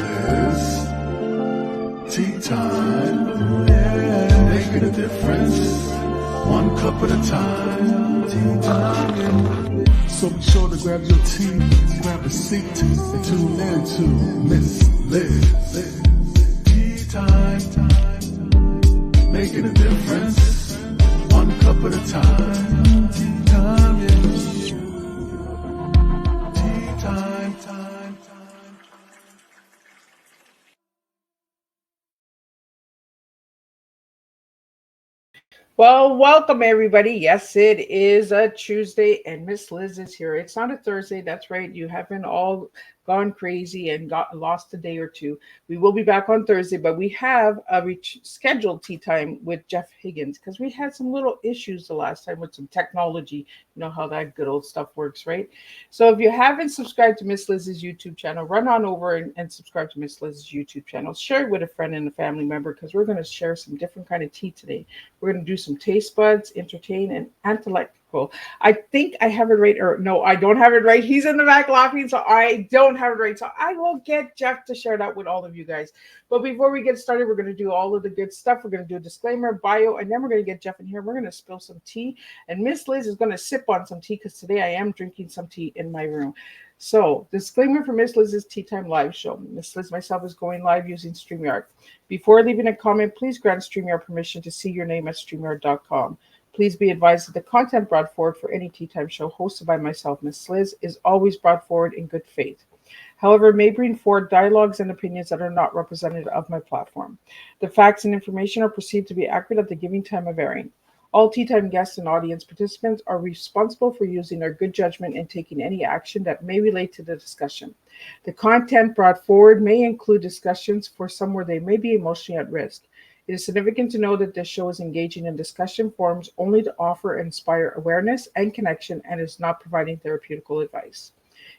Liz. Tea time, yeah, making a difference, one cup at a time. Tea time, yeah. So be sure to grab your tea, grab a seat, and tune in to Miss Liz. Tea time, making a difference, one cup at a time. Tea time, yeah. Tea time, time. Well, welcome everybody. Yes, it is a Tuesday and Miss Liz is here. It's not a Thursday. That's right. You haven't all gone crazy and got lost a day or two. We will be back on Thursday, but we have a scheduled tea time with Jeff Higgins because we had some little issues the last time with some technology. You know how that good old stuff works, right? So if you haven't subscribed to Miss Liz's YouTube channel, run on over and subscribe to Miss Liz's YouTube channel. Share it with a friend and a family member because we're going to share some different kind of tea today. We're going to do some taste buds, entertain, and intellectual. I think I have it right, or no, I don't have it right. He's in the back laughing, so I don't have it right. So I will get Jeff to share that with all of you guys. But before we get started, we're going to do all of the good stuff. We're going to do a disclaimer, bio, and then we're going to get Jeff in here. We're going to spill some tea, and Miss Liz is going to sip on some tea because today I am drinking some tea in my room. So, disclaimer for Miss Liz's Tea Time live show. Miss Liz myself is going live using StreamYard. Before leaving a comment, please grant StreamYard permission to see your name at StreamYard.com. Please be advised that the content brought forward for any Tea Time show hosted by myself, Miss Liz, is always brought forward in good faith. However, it may bring forward dialogues and opinions that are not representative of my platform. The facts and information are perceived to be accurate at the giving time of airing. All Tea Time guests and audience participants are responsible for using their good judgment and taking any action that may relate to the discussion. The content brought forward may include discussions for some where they may be emotionally at risk. It is significant to know that this show is engaging in discussion forums only to offer and inspire awareness and connection and is not providing therapeutical advice.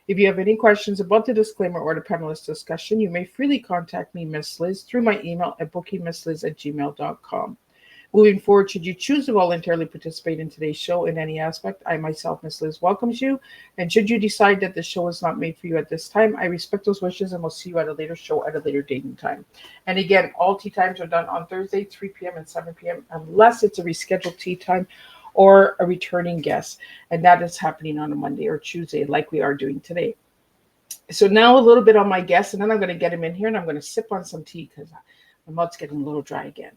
If you have any questions about the disclaimer or the panelist discussion, you may freely contact me, Miss Liz, through my email at bookingmissliz@gmail.com. Moving forward, should you choose to voluntarily participate in today's show in any aspect, I myself, Miss Liz, welcomes you. And should you decide that the show is not made for you at this time, I respect those wishes and will see you at a later show at a later date and time. And again, all tea times are done on Thursday, 3 p.m. and 7 p.m., unless it's a rescheduled tea time or a returning guest. And that is happening on a Monday or Tuesday, like we are doing today. So now a little bit on my guest, and then I'm going to get him in here and I'm going to sip on some tea because my mouth's getting a little dry again.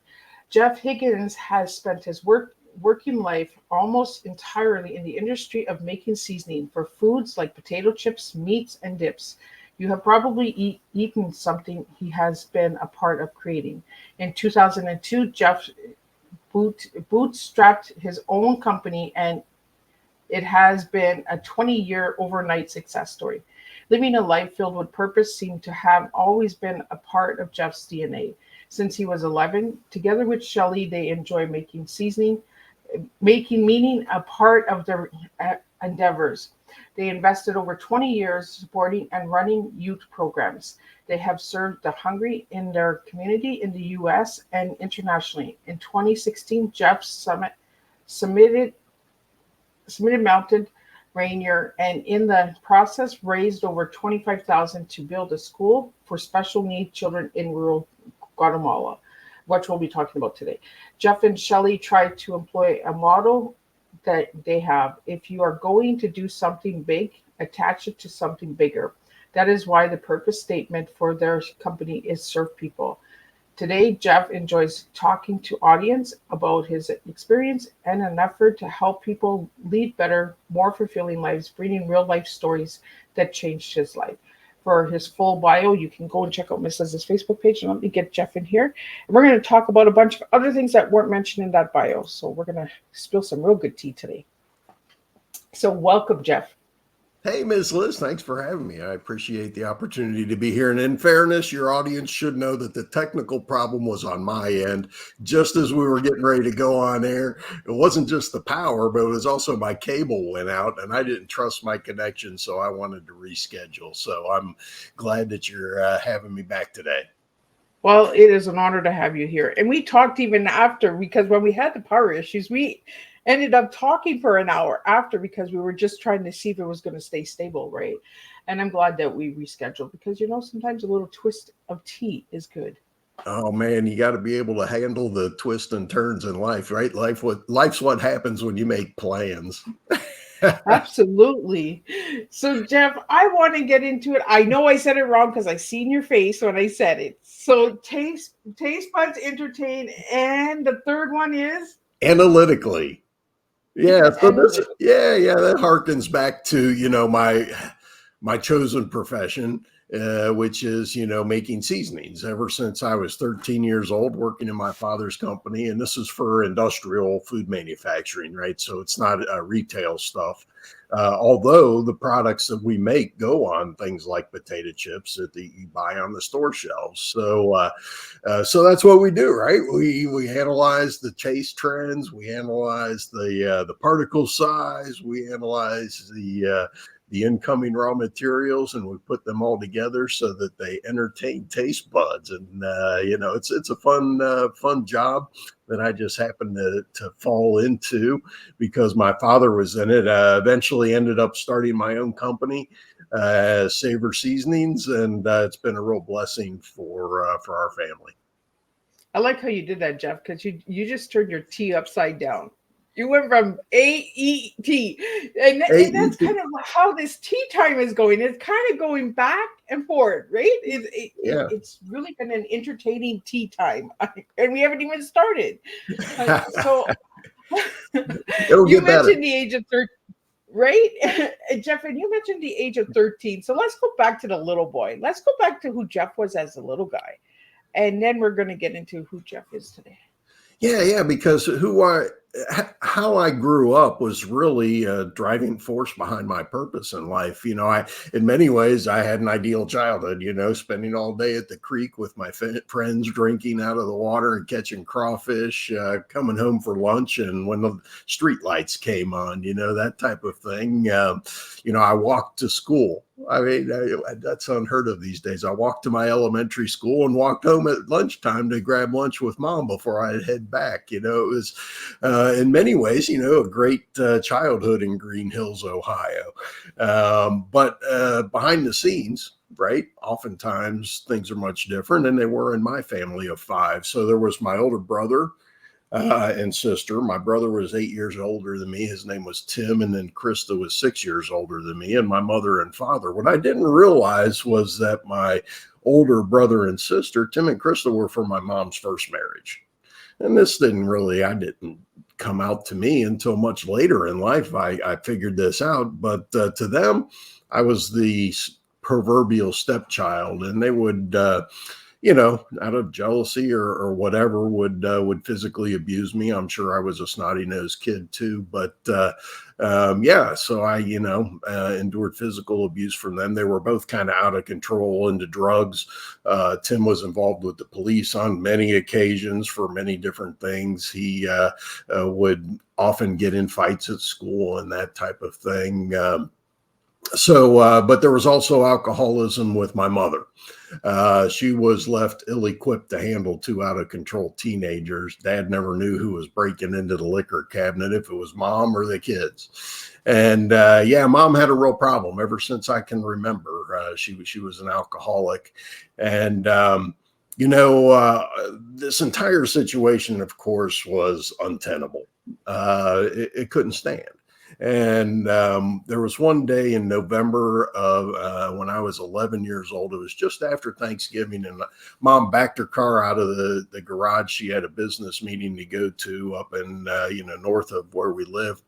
Jeff Higgins has spent his working life almost entirely in the industry of making seasoning for foods like potato chips, meats, and dips. You have probably eaten something he has been a part of creating. In 2002, Jeff bootstrapped his own company, and it has been a 20-year overnight success story. Living a life filled with purpose seemed to have always been a part of Jeff's DNA. Since he was 11, together with Shelly, they enjoy making seasoning, making meaning a part of their endeavors. They invested over 20 years supporting and running youth programs. They have served the hungry in their community in the U.S. and internationally. In 2016, Jeff submitted Mountain Rainier, and in the process raised over $25,000 to build a school for special needs children in rural Guatemala, which we'll be talking about today. Jeff and Shelly tried to employ a model that they have. If you are going to do something big, attach it to something bigger. That is why the purpose statement for their company is serve people. Today, Jeff enjoys talking to audience about his experience and an effort to help people lead better, more fulfilling lives, bringing real life stories that changed his life. For his full bio, you can go and check out Miss Liz's Facebook page. And let me get Jeff in here. And we're going to talk about a bunch of other things that weren't mentioned in that bio. So we're going to spill some real good tea today. So welcome, Jeff. Hey, Ms. Liz, thanks for having me. I appreciate the opportunity to be here. And in fairness, your audience should know that the technical problem was on my end. Just as we were getting ready to go on air, it wasn't just the power, but it was also my cable went out and I didn't trust my connection, so I wanted to reschedule. So I'm glad that you're having me back today. Well, it is an honor to have you here. And we talked even after, because when we had the power issues, we ended up talking for an hour after because we were just trying to see if it was going to stay stable, right? And I'm glad that we rescheduled because, sometimes a little twist of tea is good. Oh man, you got to be able to handle the twists and turns in life, right? Life's what happens when you make plans. Absolutely. So, Jeff, I want to get into it. I know I said it wrong because I seen your face when I said it. So, taste buds entertain, and the third one is Analytically. Yeah, so this analytic. yeah, that harkens back to, my chosen profession, which is, making seasonings ever since I was 13 years old, working in my father's company. And this is for industrial food manufacturing, right? So it's not retail stuff. Although the products that we make go on things like potato chips that you buy on the store shelves. So that's what we do, right? We analyze the taste trends, we analyze the particle size, we analyze the incoming raw materials, and we put them all together so that they entertain taste buds. And it's a fun job that I just happened to fall into because my father was in it. Eventually ended up starting my own company, Savor Seasonings, and it's been a real blessing for our family. I like how you did that, Jeff, because you just turned your T upside down. You went from AET, and that's AET, kind of how this tea time is going. It's kind of going back and forth, right? yeah. It's really been an entertaining tea time, and we haven't even started. So It'll you get better. mentioned the age of 13, right? Jeff, and you mentioned the age of 13. So let's go back to the little boy. Let's go back to who Jeff was as a little guy. And then we're going to get into who Jeff is today. Yeah, because how I grew up was really a driving force behind my purpose in life. In many ways, I had an ideal childhood, spending all day at the creek with my friends, drinking out of the water and catching crawfish, coming home for lunch. And when the street lights came on, that type of thing. I walked to school. I mean, that's unheard of these days. I walked to my elementary school and walked home at lunchtime to grab lunch with mom before I'd head back. It was, in many ways, a great childhood in Green Hills, Ohio. But behind the scenes, right, oftentimes things are much different, and they were in my family of five. So there was my older brother and sister. My brother was 8 years older than me. His name was Tim. And then Krista was 6 years older than me, and my mother and father. What I didn't realize was that my older brother and sister, Tim and Krista, were from my mom's first marriage. And I didn't come out to me until much later in life. I figured this out. But to them, I was the proverbial stepchild, and they would, out of jealousy or whatever, would physically abuse me. I'm sure I was a snotty nosed kid too, but so I endured physical abuse from them. They were both kind of out of control into drugs. Tim was involved with the police on many occasions for many different things. He would often get in fights at school and that type of thing. But there was also alcoholism with my mother. She was left ill-equipped to handle two out-of-control teenagers. Dad never knew who was breaking into the liquor cabinet, if it was mom or the kids. And mom had a real problem ever since I can remember. She was an alcoholic. And this entire situation, of course, was untenable. It couldn't stand. And there was one day in November of when I was 11 years old. It was just after Thanksgiving, and mom backed her car out of the garage. She had a business meeting to go to up in north of where we live,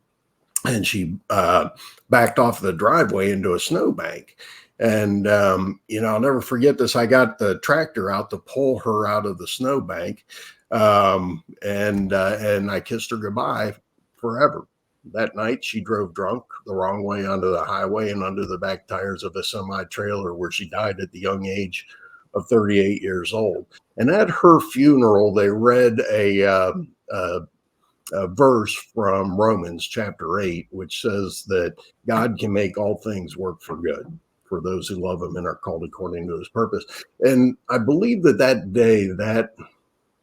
and she backed off the driveway into a snowbank. And I'll never forget this. I got the tractor out to pull her out of the snowbank, and I kissed her goodbye forever. That night, she drove drunk the wrong way onto the highway and under the back tires of a semi-trailer, where she died at the young age of 38 years old. And at her funeral, they read a verse from Romans chapter 8, which says that God can make all things work for good for those who love him and are called according to his purpose. And I believe that day, that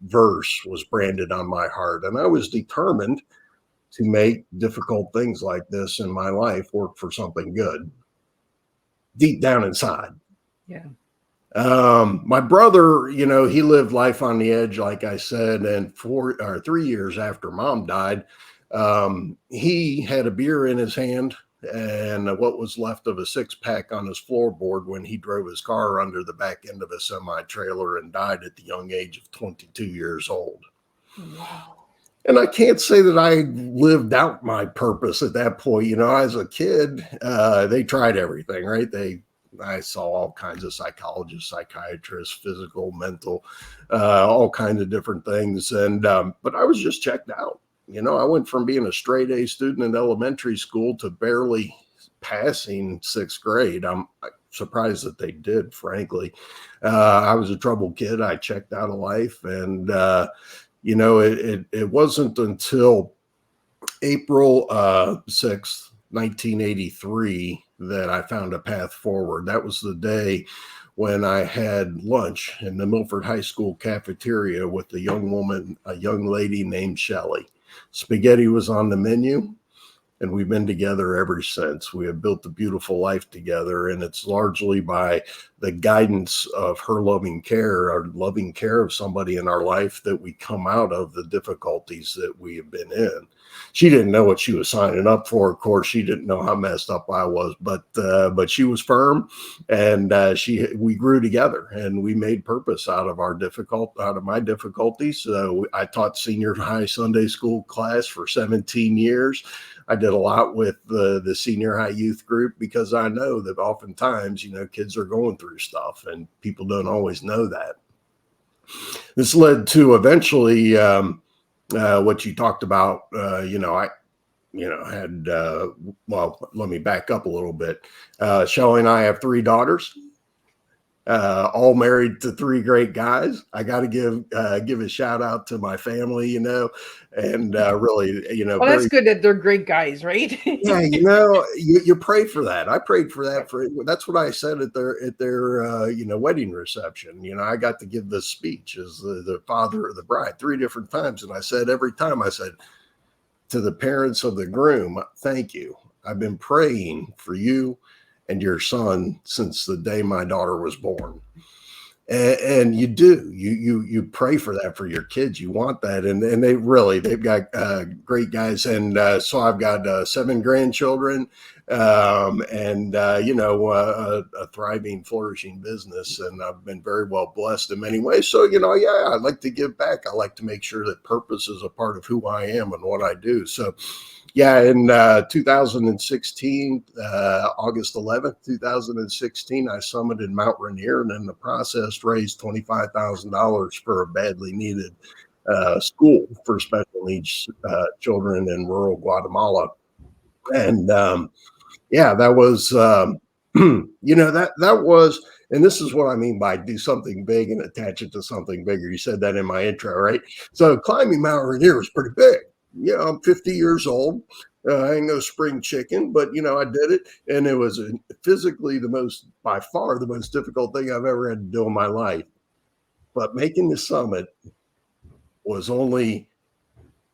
verse was branded on my heart, and I was determined to make difficult things like this in my life work for something good. deep down inside. Yeah. My brother, you know, he lived life on the edge, like I said, and 3 years after mom died, he had a beer in his hand and what was left of a 6-pack on his floorboard when he drove his car under the back end of a semi trailer and died at the young age of 22 years old. Wow. And I can't say that I lived out my purpose at that point. You know, as a kid, they tried everything, right? I saw all kinds of psychologists, psychiatrists, physical, mental, all kinds of different things. And, but I was just checked out. You know, I went from being a straight A student in elementary school to barely passing 6th grade. I'm surprised that they did, frankly. I was a troubled kid. I checked out of life. And, you know, it wasn't until April 6th, 1983, that I found a path forward. That was the day when I had lunch in the Milford High School cafeteria with a young lady named Shelly. Spaghetti was on the menu, and we've been together ever since. We have built a beautiful life together, and it's largely by the guidance of her loving care, or loving care of somebody in our life, that we come out of the difficulties that we have been in. She didn't know what she was signing up for. Of course, she didn't know how messed up I was, but she was firm, and we grew together, and we made purpose out of my difficulties. I taught senior high Sunday school class for 17 years. I did a lot with the senior high youth group, because I know that oftentimes, you know, kids are going through stuff and people don't always know that. This led to eventually what you talked about. Well, let me back up a little bit. Shelly and I have 3 daughters. All married to 3 great guys. I got to give a shout out to my family, you know, and really, you know, Well, that's good that they're great guys, right? yeah, you know, you pray for that. I prayed for that. That's what I said at their you know, wedding reception. You know, I got to give this speech as the father of the bride 3 different times, and I said every time, I said to the parents of the groom, thank you. I've been praying for you and your son since the day my daughter was born. And you do, you pray for that for your kids. You want that. And they've got great guys. And so I've got 7 grandchildren, and you know, a thriving, flourishing business. And I've been very well blessed in many ways. So, you know, yeah, I like to give back. I like to make sure that purpose is a part of who I am and what I do. So yeah, in 2016, August 11th, 2016, I summited Mount Rainier, and in the process raised $25,000 for a badly needed school for special needs children in rural Guatemala. And yeah, that was, you know, that was, and this is what I mean by do something big and attach it to something bigger. You said that in my intro, right? So climbing Mount Rainier was pretty big. You know, I'm 50 years old. I ain't no spring chicken, but you know, I did it, and it was physically by far the most difficult thing I've ever had to do in my life. But making the summit was only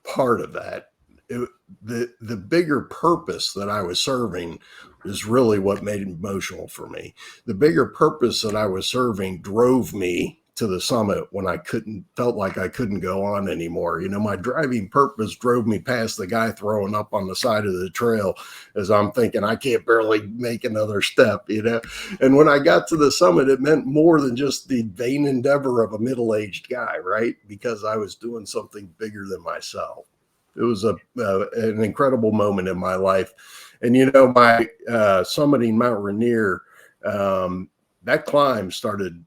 part of that. The bigger purpose that I was serving is really what made it emotional for me. The bigger purpose that I was serving drove me to the summit when I felt like I couldn't go on anymore. You know, my driving purpose drove me past the guy throwing up on the side of the trail as I'm thinking, I can't barely make another step, you know? And when I got to the summit, it meant more than just the vain endeavor of a middle-aged guy, right? Because I was doing something bigger than myself. It was an incredible moment in my life. And, you know, my summiting Mount Rainier, that climb started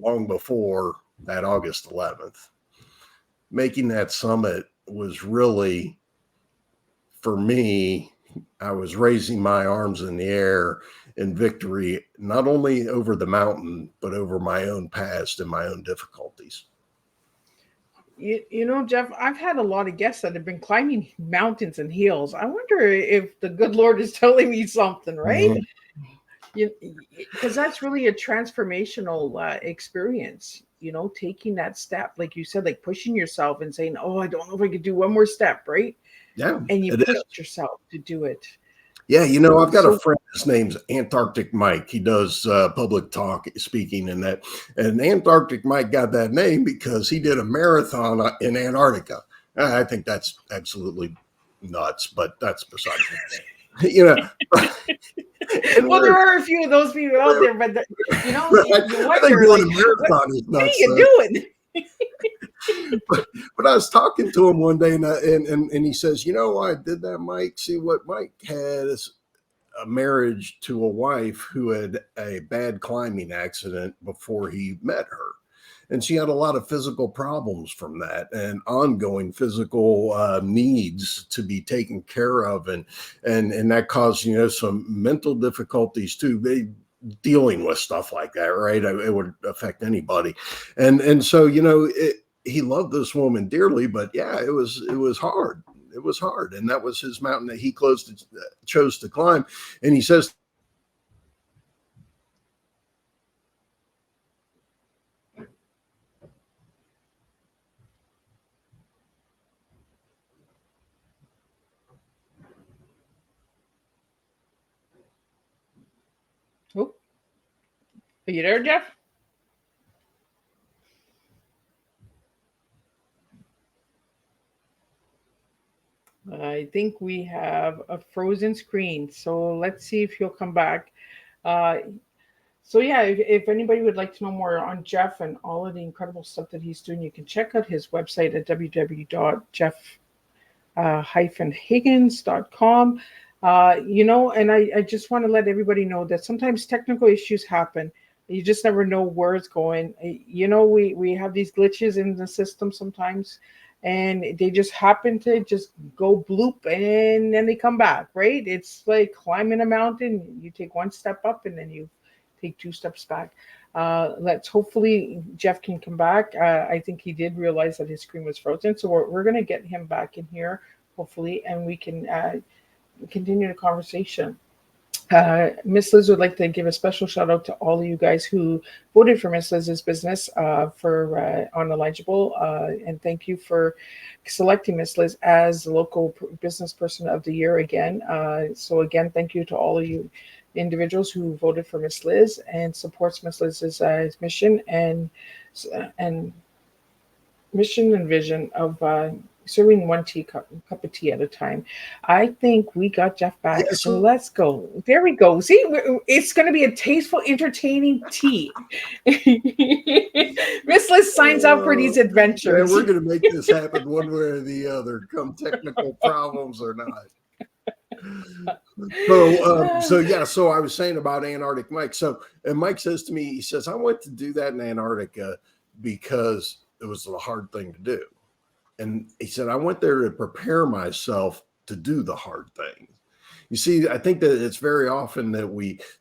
long before that August 11th. Making that summit was really, for me, I was raising my arms in the air in victory, not only over the mountain, but over my own past and my own difficulties. You know, Jeff, I've had a lot of guests that have been climbing mountains and hills. I wonder if the good Lord is telling me something, right? Because that's really a transformational experience, you know, taking that step, like you said, like pushing yourself and saying, oh, I don't know if I could do one more step, right? Yeah. And you pushed yourself to do it. Yeah, you know, I've got a So friend. His name's Antarctic Mike. He does public talk speaking and that. And Antarctic Mike got that name because he did a marathon in Antarctica. I think that's absolutely nuts, but that's beside the point. You know, and well, there are a few of those people out there, but you I think wonder, doing like, a what marathon is are nuts. you doing? But I was talking to him one day, and he says, "You know why I did that, Mike? See, what Mike had is a marriage to a wife who had a bad climbing accident before he met her." And she had a lot of physical problems from that and ongoing physical needs to be taken care of. And that caused, some mental difficulties too. They dealing with stuff like that, right? It would affect anybody. And so, he loved this woman dearly, but yeah, it was hard. It was hard. And that was his mountain that he chose to climb. And he says, Oh, are you there, Jeff? I think we have a frozen screen, so let's see if he'll come back. Uh, so yeah, if anybody would like to know more on Jeff and all of the incredible stuff that he's doing, you can check out his website at www.jeff-higgins.com. And I just want to let everybody know that sometimes technical issues happen. You just never know where it's going. We have these glitches in the system sometimes, and they just happen to just go bloop and then they come back, right? It's like climbing a mountain. You take one step up and then you take two steps back. Let's hopefully Jeff can come back. I think he did realize that his screen was frozen, so we're going to get him back in here hopefully, and we can continue the conversation. Miss Liz would like to give a special shout out to all of you guys who voted for Miss Liz's business for on Eligible, and thank you for selecting Miss Liz as the local business person of the year again. So again, thank you to all of you individuals who voted for Miss Liz and supports Miss Liz's mission and mission and vision of serving one cup of tea at a time. I think we got Jeff back, yes, so let's go. There we go. See, it's going to be a tasteful, entertaining tea. Miss Liz signs up for these man, adventures. we're going to make this happen one way or the other, come technical problems or not. So I was saying about Antarctic Mike. And Mike says to me, he says, I went to do that in Antarctica because it was a hard thing to do. And he said, I went there to prepare myself to do the hard things. You see, I think that it's very often that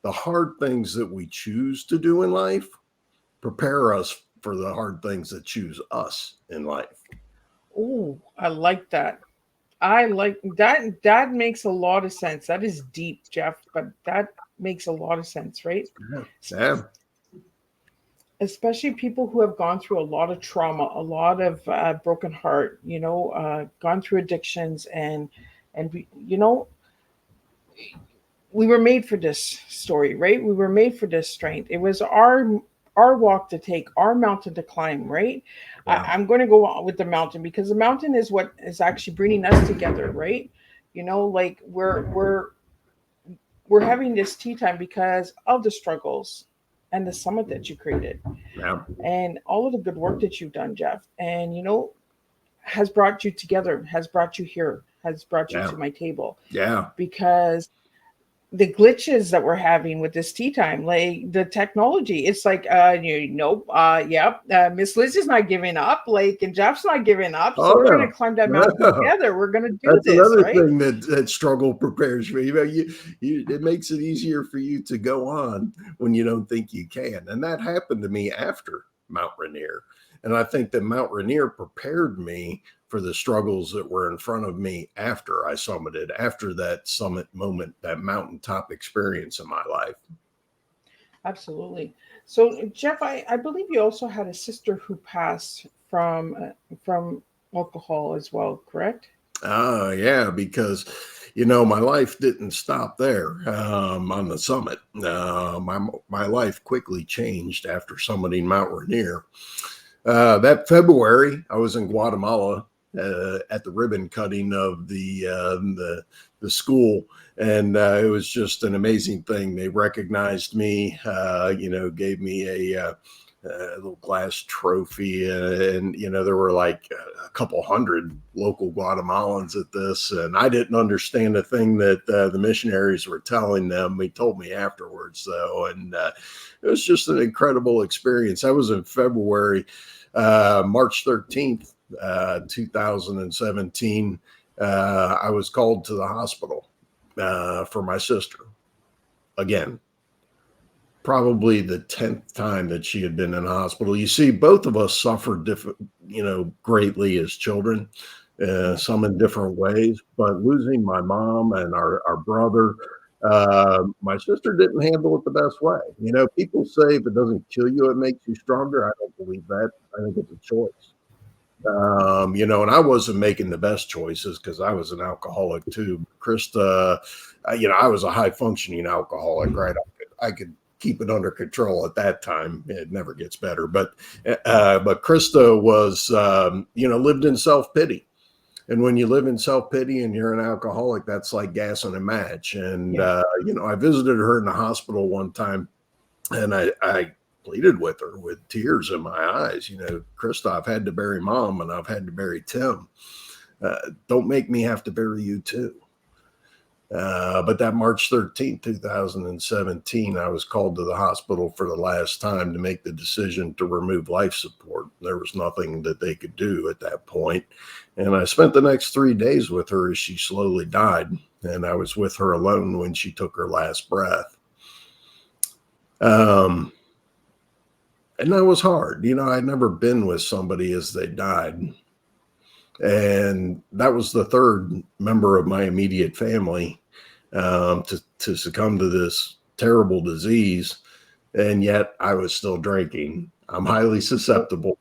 the hard things that we choose to do in life prepare us for the hard things that choose us in life. Oh, I like that. I like that. That makes a lot of sense. That is deep, Jeff, but that makes a lot of sense, right? Yeah. Yeah. Especially people who have gone through a lot of trauma, a lot of broken heart, gone through addictions, we were made for this story, right? We were made for this strength. It was our walk to take, our mountain to climb, right? Yeah. I'm going to go on with the mountain because the mountain is what is actually bringing us together, right? Like we're having this tea time because of the struggles and the summit that you created Yeah. and all of the good work that you've done, Jeff. And has brought you together, has brought you here, has brought you Yeah. to my table Yeah. because the glitches that we're having with this tea time, like the technology, it's like, Miss Liz is not giving up, like, and Jeff's not giving up. So Oh we're going no. to climb that mountain No. together. We're going to do That's this, another right? thing that struggle prepares you. It makes it easier for you to go on when you don't think you can. And that happened to me after Mount Rainier. And I think that Mount Rainier prepared me for the struggles that were in front of me after I summited, after that summit moment, that mountaintop experience in my life. Absolutely. So, Jeff, I believe you also had a sister who passed from alcohol as well, correct? Yeah, because my life didn't stop there on the summit. My life quickly changed after summiting Mount Rainier. That February, I was in Guatemala at the ribbon cutting of the school, and it was just an amazing thing. They recognized me, gave me a little glass trophy, and there were like a couple hundred local Guatemalans at this, and I didn't understand a thing that the missionaries were telling them. He told me afterwards, though, and it was just an incredible experience. That was in February. March 13th, 2017, I was called to the hospital for my sister again. Probably the 10th time that she had been in a hospital. You see, both of us suffered greatly as children, some in different ways, but losing my mom and our brother, my sister didn't handle it the best way. People say if it doesn't kill you, it makes you stronger. I don't believe that. I think it's a choice. And I wasn't making the best choices because I was an alcoholic too. Krista, I was a high functioning alcoholic, right? I could keep it under control at that time. It never gets better. But Krista was, lived in self-pity. And when you live in self-pity and you're an alcoholic, that's like gas in a match. And, I visited her in the hospital one time, and I pleaded with her with tears in my eyes. Krista, I've had to bury mom and I've had to bury Tim. Don't make me have to bury you too. But that March 13th, 2017, I was called to the hospital for the last time to make the decision to remove life support. There was nothing that they could do at that point. And I spent the next 3 days with her as she slowly died. And I was with her alone when she took her last breath. And that was hard. I'd never been with somebody as they died. And that was the third member of my immediate family to succumb to this terrible disease. And yet I was still drinking. I'm highly susceptible.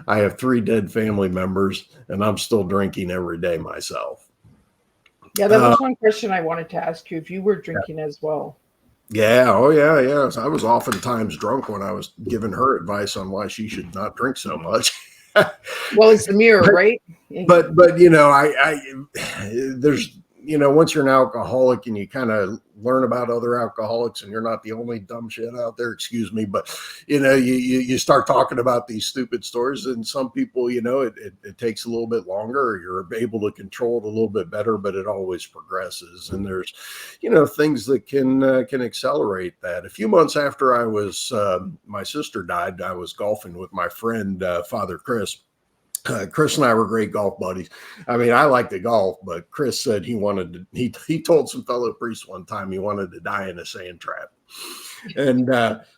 I have 3 dead family members, and I'm still drinking every day myself. Yeah, that was one question I wanted to ask you, if you were drinking as well. Yeah. Oh, yeah. Yeah. I was oftentimes drunk when I was giving her advice on why she should not drink so much. Well, it's the mirror, right? But there's, once you're an alcoholic and you kind of learn about other alcoholics, and you're not the only dumb shit out there, excuse me, but you start talking about these stupid stories, and some people, it takes a little bit longer, or you're able to control it a little bit better, but it always progresses. And there's, things that can accelerate that. A few months after my sister died, I was golfing with my friend, Father Chris. Chris and I were great golf buddies. I mean, I like to golf, but Chris said he told some fellow priests one time he wanted to die in a sand trap. And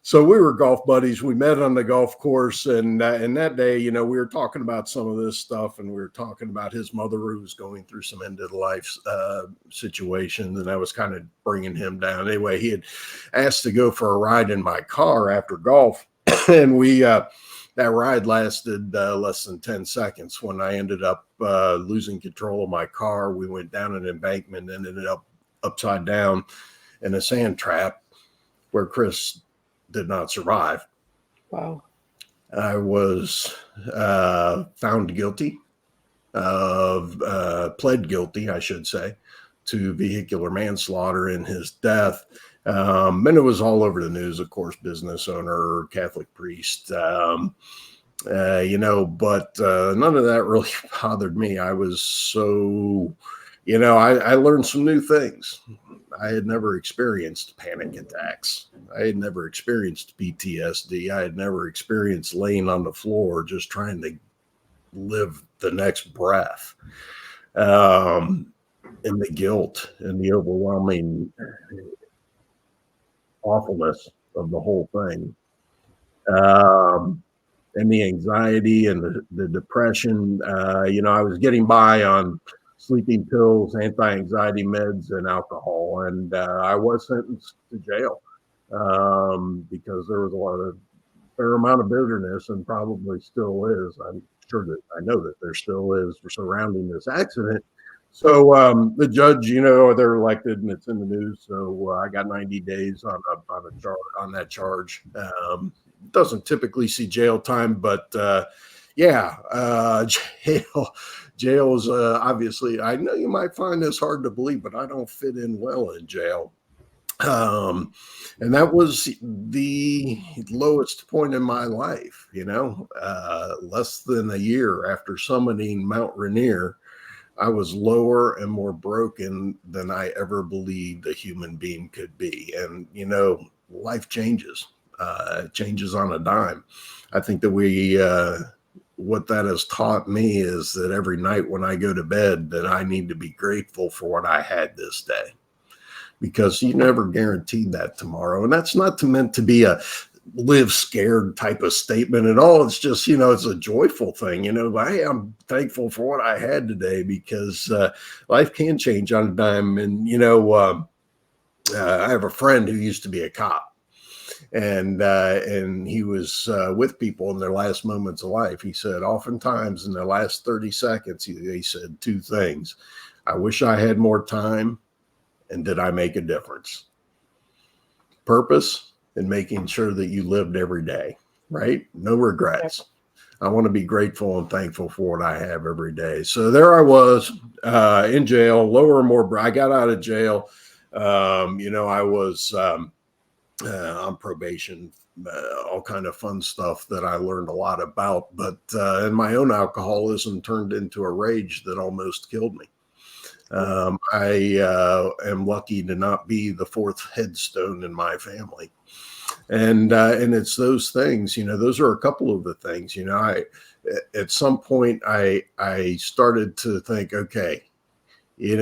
so we were golf buddies. We met on the golf course. And that day, we were talking about some of this stuff, and we were talking about his mother who was going through some end of life situations. And I was kind of bringing him down. Anyway, he had asked to go for a ride in my car after golf. And that ride lasted less than 10 seconds. When I ended up losing control of my car, we went down an embankment and ended up upside down in a sand trap where Chris did not survive. Wow. I was found guilty pled guilty, I should say, to vehicular manslaughter in his death. And it was all over the news, of course, business owner, Catholic priest, but none of that really bothered me. I was so, I learned some new things. I had never experienced panic attacks. I had never experienced PTSD. I had never experienced laying on the floor just trying to live the next breath. And the guilt and the overwhelming awfulness of the whole thing, and the anxiety and the depression. I was getting by on sleeping pills, anti-anxiety meds, and alcohol, and I was sentenced to jail because there was a fair amount of bitterness, and probably still is. I'm sure that I know that there still is surrounding this accident. So the judge, they're elected and it's in the news. So I got 90 days on that charge. Doesn't typically see jail time, but yeah, jail is obviously. I know you might find this hard to believe, but I don't fit in well in jail. And that was the lowest point in my life. Less than a year after summiting Mount Rainier, I was lower and more broken than I ever believed a human being could be. And, life changes, changes on a dime. I think that what that has taught me is that every night when I go to bed, that I need to be grateful for what I had this day, because you never guaranteed that tomorrow. And that's not meant to be a live scared type of statement at all. It's just, it's a joyful thing. Hey, I'm thankful for what I had today, because life can change on a dime. And, I have a friend who used to be a cop, and he was with people in their last moments of life. He said, oftentimes in the last 30 seconds, he said two things: I wish I had more time, and did I make a difference? Purpose, and making sure that you lived every day, right? No regrets. I want to be grateful and thankful for what I have every day. So there I was in jail, lower and more. I got out of jail. I was on probation, all kind of fun stuff that I learned a lot about. But and my own alcoholism turned into a rage that almost killed me. I am lucky to not be the fourth headstone in my family. And it's those things, those are a couple of the things, at some point I started to think, okay, you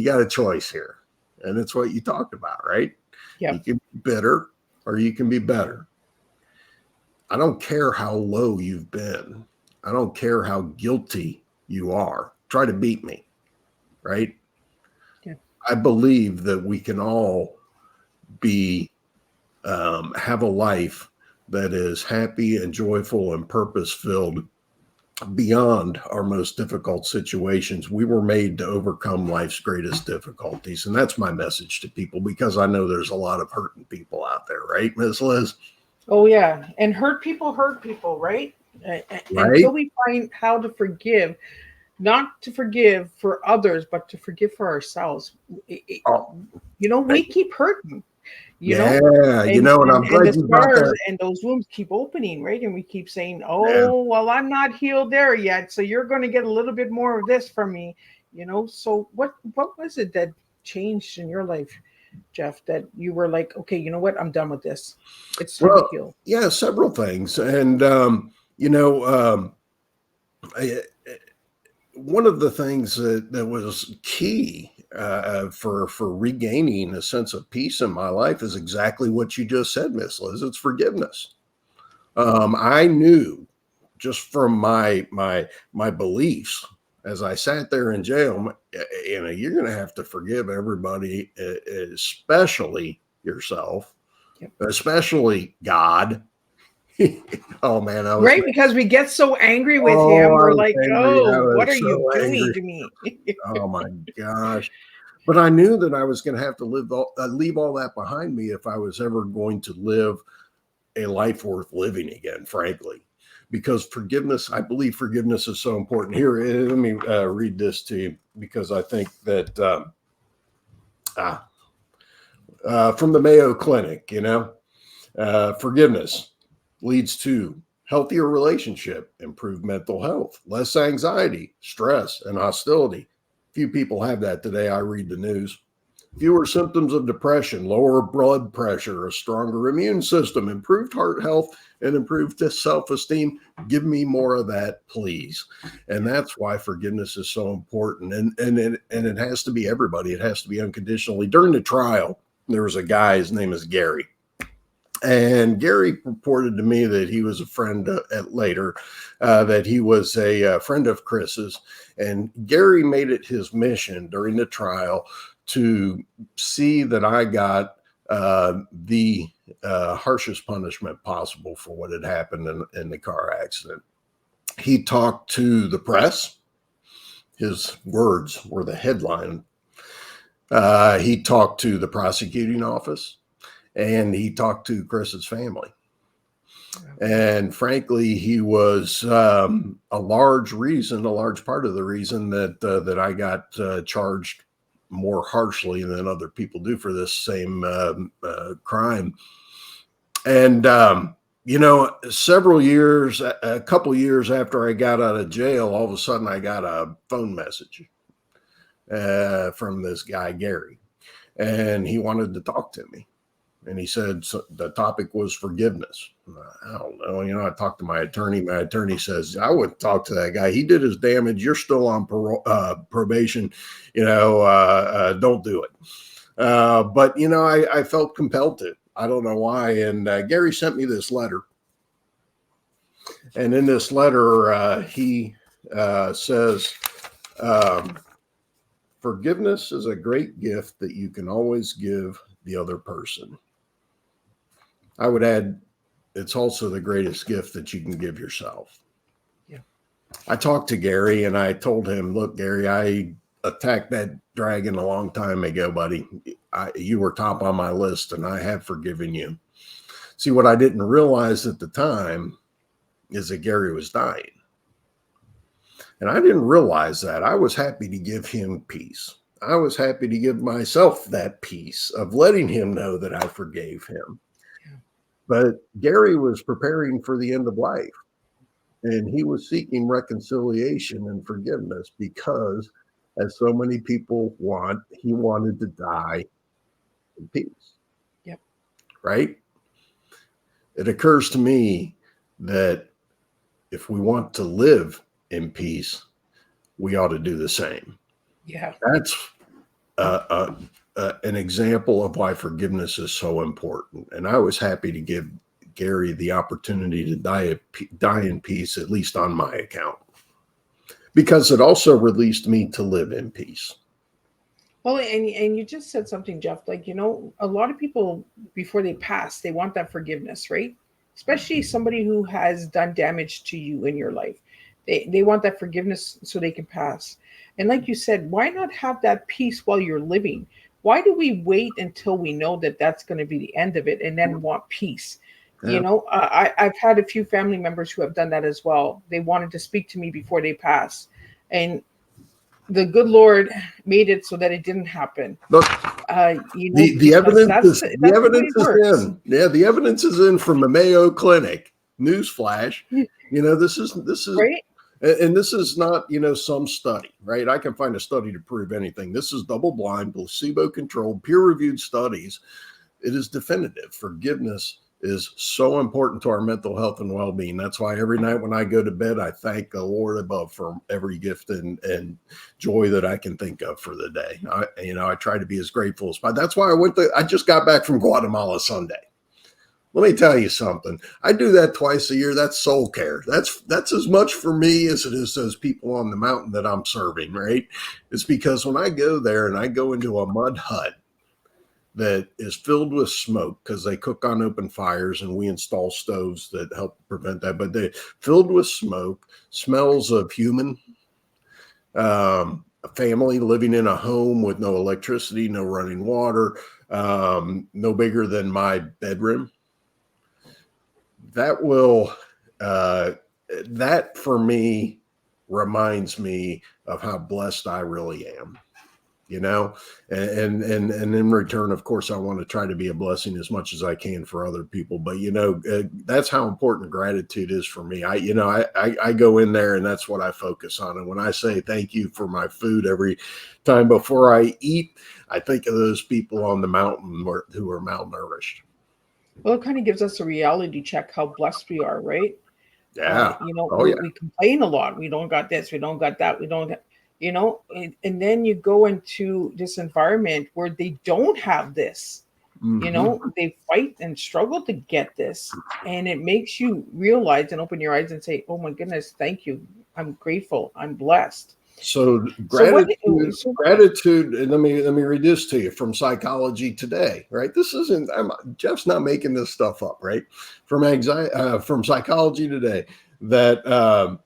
got a choice here. And it's what you talked about, right? Yeah. You can be bitter or you can be better. I don't care how low you've been. I don't care how guilty you are. Try to beat me. Right? Yeah. I believe that we can all be have a life that is happy and joyful and purpose-filled beyond our most difficult situations. We were made to overcome life's greatest difficulties. And that's my message to people, because I know there's a lot of hurting people out there, right, Miss Liz? Oh, yeah. And hurt people, right? Until we find how to forgive, not to forgive for others, but to forgive for ourselves. We keep hurting, and I'm glad the you brought scars that. and those wounds keep opening, right? And we keep saying, oh, well, I'm not healed there yet, so you're going to get a little bit more of this from me, So what was it that changed in your life, Jeff, that you were like, okay, you know what? I'm done with this. It's time to heal. Yeah, several things. And, one of the things that was key for regaining a sense of peace in my life is exactly what you just said, Miss Liz. It's forgiveness. I knew just from my beliefs as I sat there in jail, you're going to have to forgive everybody, especially yourself, especially God. Oh man, right, because we get so angry with him. We're like, what are you doing to me? Oh my gosh. But I knew that I was going to have to leave all that behind me if I was ever going to live a life worth living again, frankly. Because forgiveness, I believe forgiveness is so important. Here, let me read this to you, because I think that from the Mayo Clinic, forgiveness leads to healthier relationship, improved mental health, less anxiety, stress, and hostility. Few people have that today. I read the news. Fewer symptoms of depression, lower blood pressure, a stronger immune system, improved heart health, and improved self-esteem. Give me more of that, please. And that's why forgiveness is so important. And it has to be everybody. It has to be unconditionally. During the trial, there was a guy, his name is Gary. And Gary reported to me that he was a friend that he was a friend of Chris's. And Gary made it his mission during the trial to see that I got the harshest punishment possible for what had happened in the car accident. He talked to the press. his words were the headline. He talked to the prosecuting office, and he talked to Chris's family. And frankly, he was a large part of the reason that I got charged more harshly than other people do for this same crime. And a couple years after I got out of jail, all of a sudden I got a phone message from this guy, Gary, and he wanted to talk to me. And he said the topic was forgiveness. I don't know. I talked to my attorney. My attorney says, I wouldn't talk to that guy. He did his damage. You're still on probation. Don't do it. But I felt compelled to. I don't know why. And Gary sent me this letter. And in this letter, he says, forgiveness is a great gift that you can always give the other person. I would add, it's also the greatest gift that you can give yourself. Yeah. I talked to Gary and I told him, look, Gary, I attacked that dragon a long time ago, buddy. You were top on my list and I have forgiven you. See, what I didn't realize at the time is that Gary was dying. And I didn't realize that. I was happy to give him peace. I was happy to give myself that peace of letting him know that I forgave him. But Gary was preparing for the end of life, and he was seeking reconciliation and forgiveness because, as so many people want, he wanted to die in peace. Yep. Right? It occurs to me that if we want to live in peace, we ought to do the same. Yeah. That's an example of why forgiveness is so important. And I was happy to give Gary the opportunity to die in peace, at least on my account, because it also released me to live in peace. Well, and you just said something, Jeff, like, a lot of people before they pass, they want that forgiveness, right? Especially somebody who has done damage to you in your life. They want that forgiveness so they can pass. And like you said, why not have that peace while you're living? Why do we wait until we know that that's going to be the end of it and then want peace? Yeah. I've had a few family members who have done that as well. They wanted to speak to me before they pass. And the good Lord made it so that it didn't happen. Look, the evidence is in. Yeah, the evidence is in from the Mayo Clinic. Newsflash. This is right. And this is not, some study, right? I can find a study to prove anything. This is double-blind, placebo-controlled, peer-reviewed studies. It is definitive. Forgiveness is so important to our mental health and well-being. That's why every night when I go to bed, I thank the Lord above for every gift and joy that I can think of for the day. I try to be as grateful as possible. That's why I just got back from Guatemala Sunday. Let me tell you something. I do that twice a year. That's soul care. That's as much for me as it is those people on the mountain that I'm serving, right? It's because when I go there and I go into a mud hut that is filled with smoke because they cook on open fires and we install stoves that help prevent that, but they're filled with smoke, smells of human, a family living in a home with no electricity, no running water, no bigger than my bedroom. That for me reminds me of how blessed I really am, and in return, of course, I want to try to be a blessing as much as I can for other people. But, that's how important gratitude is for me. I go in there and that's what I focus on. And when I say thank you for my food every time before I eat, I think of those people on the mountain who are malnourished. Well, it kind of gives us a reality check how blessed we are, right? Yeah. We complain a lot. We don't got this. We don't got that. We don't, and then you go into this environment where they don't have this. Mm-hmm. They fight and struggle to get this. And it makes you realize and open your eyes and say, oh my goodness, thank you. I'm grateful. I'm blessed. So gratitude, and let me read this to you from Psychology Today, right? This isn't, Jeff's not making this stuff up, right? From Psychology Today, that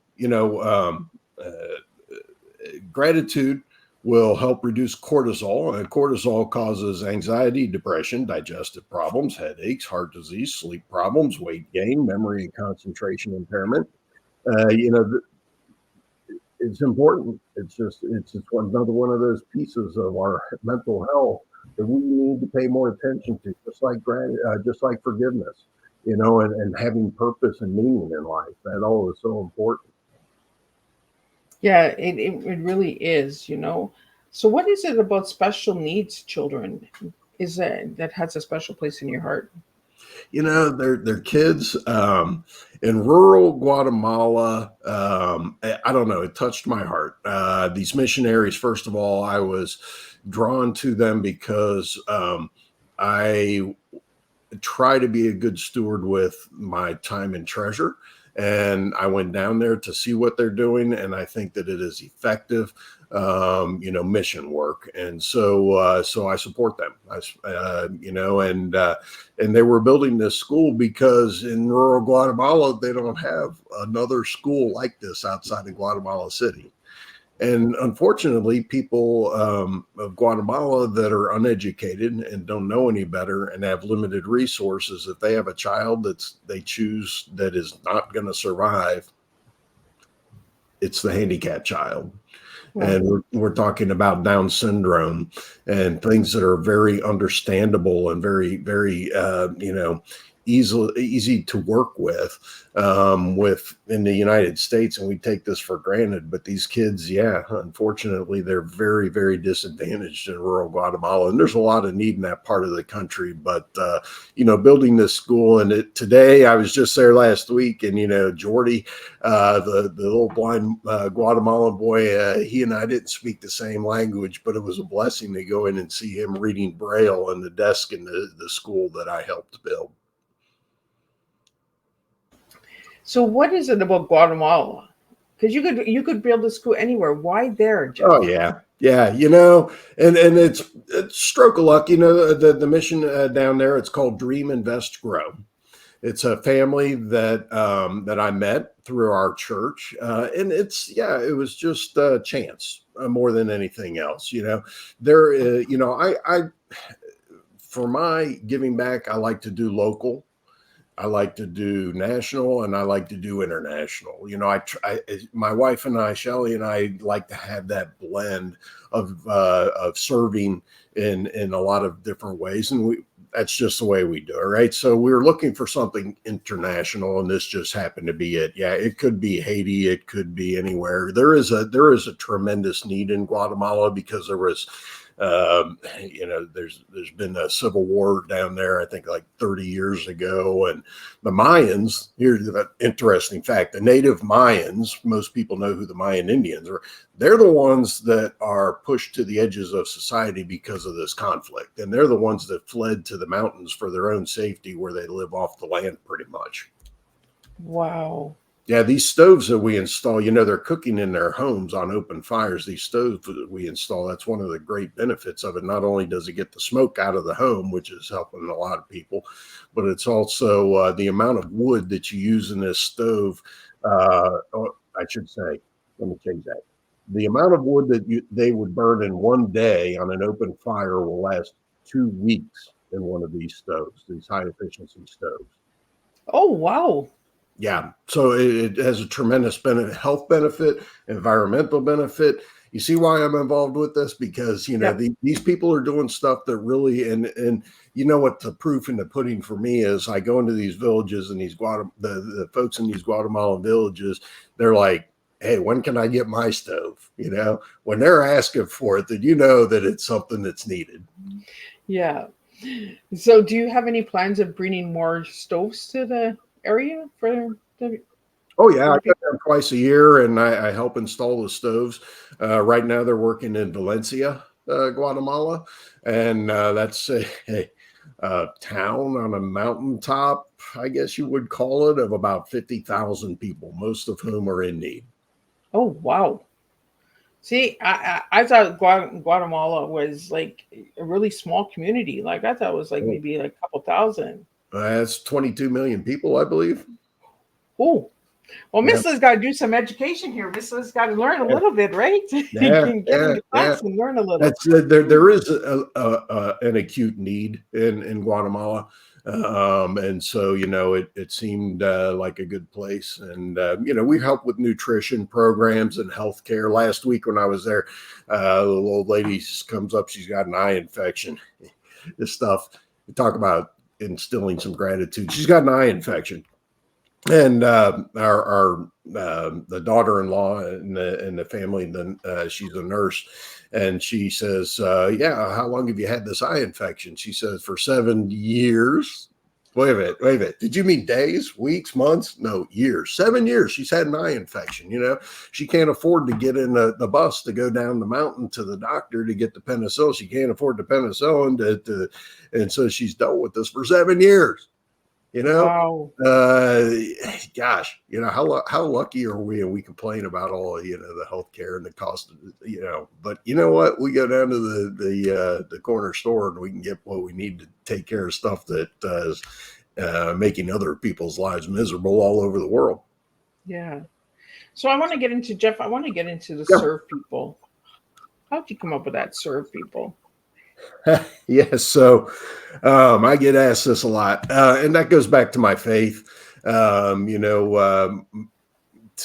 Gratitude will help reduce cortisol, and cortisol causes anxiety, depression, digestive problems, headaches, heart disease, sleep problems, weight gain, memory and concentration impairment. You know, it's important. It's another one of those pieces of our mental health that we need to pay more attention to, just like forgiveness, you know, and having purpose and meaning in life. That all is so important. Yeah, it really is, you know. So what is it about special needs children is that has a special place in your heart? You know, they're kids in rural Guatemala. I don't know. It touched my heart. These missionaries, first of all, I was drawn to them because I try to be a good steward with my time and treasure. And I went down there to see what they're doing, and I think that it is effective, you know, mission work. And so I support them. You know, and they were building this school because in rural Guatemala they don't have another school like this outside of Guatemala City. And unfortunately, people of Guatemala that are uneducated and don't know any better and have limited resources, if they have a child they choose that is not going to survive, it's the handicapped child. Well, And we're talking about Down syndrome and things that are very understandable and very, very, you know, easy to work with in the United States, and we take this for granted. But these kids, yeah, unfortunately, they're very, very disadvantaged in rural Guatemala, and there's a lot of need in that part of the country. But you know, building this school, and today I was just there last week, and you know, Jordy, the little blind Guatemalan boy, he and I didn't speak the same language, but it was a blessing to go in and see him reading Braille on the desk in the school that I helped build. so what is it about Guatemala? Because you could build a school anywhere. Why there, Jeff? Oh yeah, yeah. You know, and it's stroke of luck. You know, the mission down there. It's called Dream, Invest, Grow. It's a family that I met through our church, and it was just a chance more than anything else. You know, you know, I for my giving back, I like to do local. I like to do national, and I like to do international. You know, my wife and I, Shelly and I, like to have that blend of serving in a lot of different ways, and that's just the way we do it, right? So we were looking for something international, and this just happened to be it. Yeah, it could be Haiti, it could be anywhere. There is a tremendous need in Guatemala because there was you know, there's been a civil war down there, I think like 30 years ago. And the Mayans, here's the interesting fact, the native Mayans, most people know who the Mayan Indians are. They're the ones that are pushed to the edges of society because of this conflict. And they're the ones that fled to the mountains for their own safety, where they live off the land pretty much. Wow. Yeah, these stoves that we install, you know, they're cooking in their homes on open fires. These stoves that we install, that's one of the great benefits of it. Not only does it get the smoke out of the home, which is helping a lot of people, but it's also the amount of wood that you use in this stove. I should say, let me change that. The amount of wood that they would burn in one day on an open fire will last 2 weeks in one of these stoves, these high efficiency stoves. Oh, wow. Yeah, so it has a tremendous health benefit, environmental benefit. You see why I'm involved with this? Because you know Yep. these people are doing stuff that really, and you know what the proof in the pudding for me is. I go into these villages, and the folks in these Guatemalan villages, they're like, "Hey, when can I get my stove?" You know, when they're asking for it, then you know that it's something that's needed. Yeah. So do you have any plans of bringing more stoves to the area Oh yeah, for I the go people? down twice a year, and I help install the stoves. Right now, they're working in Valencia, Guatemala, and that's a town on a mountaintop, I guess you would call it, of about 50,000 people, most of whom are in need. Oh, wow. See, I thought Guatemala was like a really small community. Like I thought it was like Oh, maybe like a couple thousand. that's 22 million people, I believe. Oh, Well, Yeah. Miss Liz got to do some education here. Miss Liz got to learn a little bit, right? You Yeah, can get in yeah, the yeah. class and learn a little. That's there is an acute need in Guatemala, and so it seemed like a good place, and we help with nutrition programs and healthcare. Last week when I was there, the little old lady comes up, she's got an eye infection. This stuff, we talk about instilling some gratitude. She's got an eye infection. And our the daughter-in-law in the family, then she's a nurse, and she says, "Yeah, how long have you had this eye infection?" She says, "For 7 years." Wait a minute. Did you mean days, weeks, months? No, years. 7 years. She's had an eye infection. She can't afford to get in the bus to go down the mountain to the doctor to get the penicillin. She can't afford the penicillin and so she's dealt with this for 7 years. Wow. Gosh, how lucky are we? And we complain about all the healthcare and the cost of but you know what? We go down to the corner store and we can get what we need to take care of stuff that is making other people's lives miserable all over the world. Yeah. So I want to get into Jeff. I want to get into the Yeah. serve people. How'd you come up with that serve people? Yes, so I get asked this a lot, and that goes back to my faith. To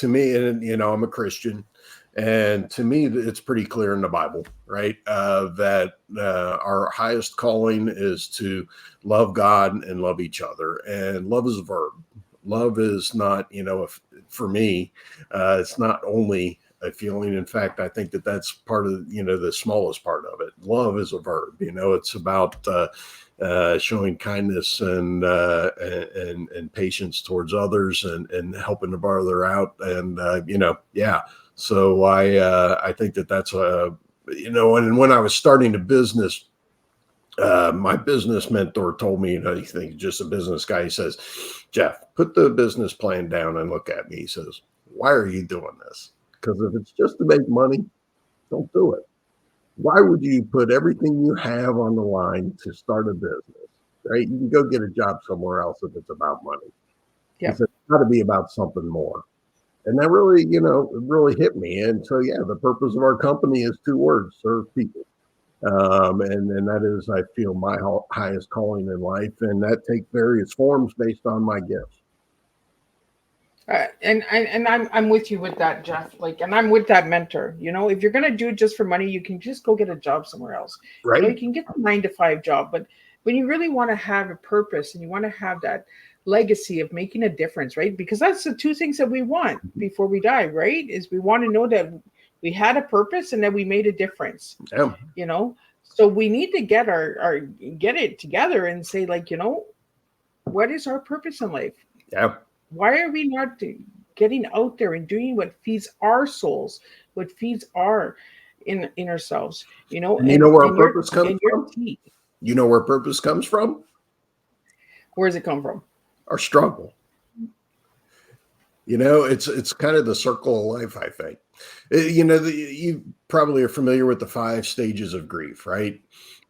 me, and I'm a Christian, and to me, it's pretty clear in the Bible, right? That our highest calling is to love God and love each other, and love is a verb. Love is not, for me, it's not only a feeling. In fact, I think that that's part of, the smallest part of it. Love is a verb. It's about showing kindness and patience towards others and helping the brother out. And yeah. So I think that that's and when I was starting a business, my business mentor told me, he's just a business guy. He says, "Jeff, put the business plan down and look at me." He says, "Why are you doing this? Because if it's just to make money, don't do it. Why would you put everything you have on the line to start a business, right? You can go get a job somewhere else if it's about money." Yeah. It's got to be about something more. And that really, it really hit me. And so, yeah, the purpose of our company is 2 words: serve people. And that is, I feel, my highest calling in life. And that takes various forms based on my gifts. And I'm with you with that, Jeff. And I'm with that mentor. If you're gonna do it just for money, you can just go get a job somewhere else. Right. You can get the 9 to 5 job, but when you really want to have a purpose and you want to have that legacy of making a difference, right? Because that's the 2 things that we want before we die, right? Is we want to know that we had a purpose and that we made a difference. Yeah. So we need to get our get it together and say, what is our purpose in life? Yeah. Why are we not getting out there and doing what feeds our souls, what feeds our inner selves? And where our purpose comes from? Teeth. You know where purpose comes from? Where does it come from? Our struggle. It's kind of the circle of life, I think. You probably are familiar with the 5 stages of grief, right?